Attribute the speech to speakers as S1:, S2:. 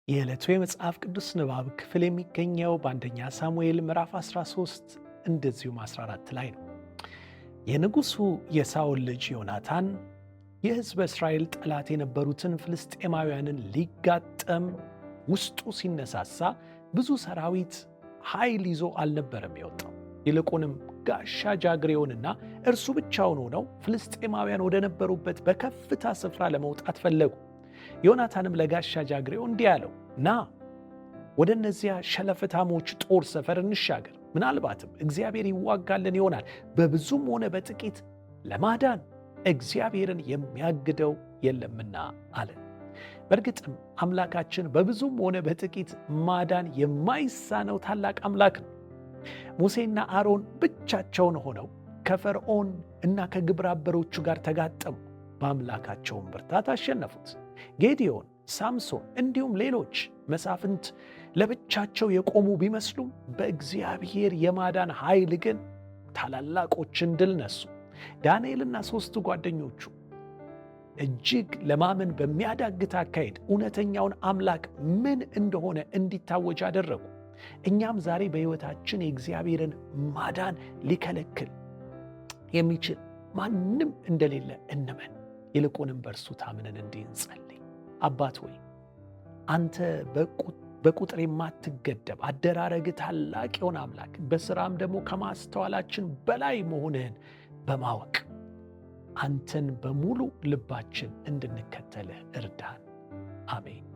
S1: የዕለቱ የመጽሐፍ ቅዱስ ንባብ ክፍል የሚገኘው በአንደኛ ሳሙኤል ምዕራፍ 13 እንደዚሁም 14 ላይ ነው። የንጉሡ የሳኦል ልጅ ዮናታን የሕዝበ እስራኤል ጠላት የነበሩትን ፍልስጤማውያንን ሊጋጠም ውስጡ ሲነሳሳ ብዙ ሰራዊት ኃይል ይዞ አልነበረም የወጣው። ይልቁንም ጋሻ ጃግሬውንና እርሱ ብቻውን ሆነው ፍልስጤማውያን ወደ ነበሩበት በከፍታ ስፍራ ለመውጣት ፈለጉ። ዮናታንም ለጋሻ ጃግሬው እንዲህ አለው፣ ና ወደ እነዚያ ሸለፈታሞች ጦር ሰፈር እንሻገር፣ ምናልባትም እግዚአብሔር ይዋጋልን ይሆናል፣ በብዙም ሆነ በጥቂት ለማዳን እግዚአብሔርን የሚያግደው የለምና አለ። በእርግጥም አምላካችን በብዙም ሆነ በጥቂት ማዳን የማይሳነው ታላቅ አምላክ ነው። ሙሴና አሮን ብቻቸውን ሆነው ከፈርዖን እና ከግብረ አበሮቹ ጋር ተጋጠሙ፣ በአምላካቸውን ብርታት አሸነፉት። ጌዲዮን፣ ሳምሶን እንዲሁም ሌሎች መሳፍንት ለብቻቸው የቆሙ ቢመስሉም በእግዚአብሔር የማዳን ኃይል ግን ታላላቆችን ድል ነሱ። ዳንኤልና ሦስቱ ጓደኞቹ እጅግ ለማመን በሚያዳግት አካሄድ እውነተኛውን አምላክ ምን እንደሆነ እንዲታወጅ አደረጉ። እኛም ዛሬ በሕይወታችን የእግዚአብሔርን ማዳን ሊከለክል የሚችል ማንም እንደሌለ እንመን። ይልቁንም በእርሱ ታምነን እንዲህ እንጸልይ። አባት ሆይ አንተ በቁጥር የማትገደብ አደራረግ ታላቅ የሆነ አምላክ፣ በሥራም ደግሞ ከማስተዋላችን በላይ መሆንህን በማወቅ አንተን በሙሉ ልባችን እንድንከተልህ እርዳን። አሜን።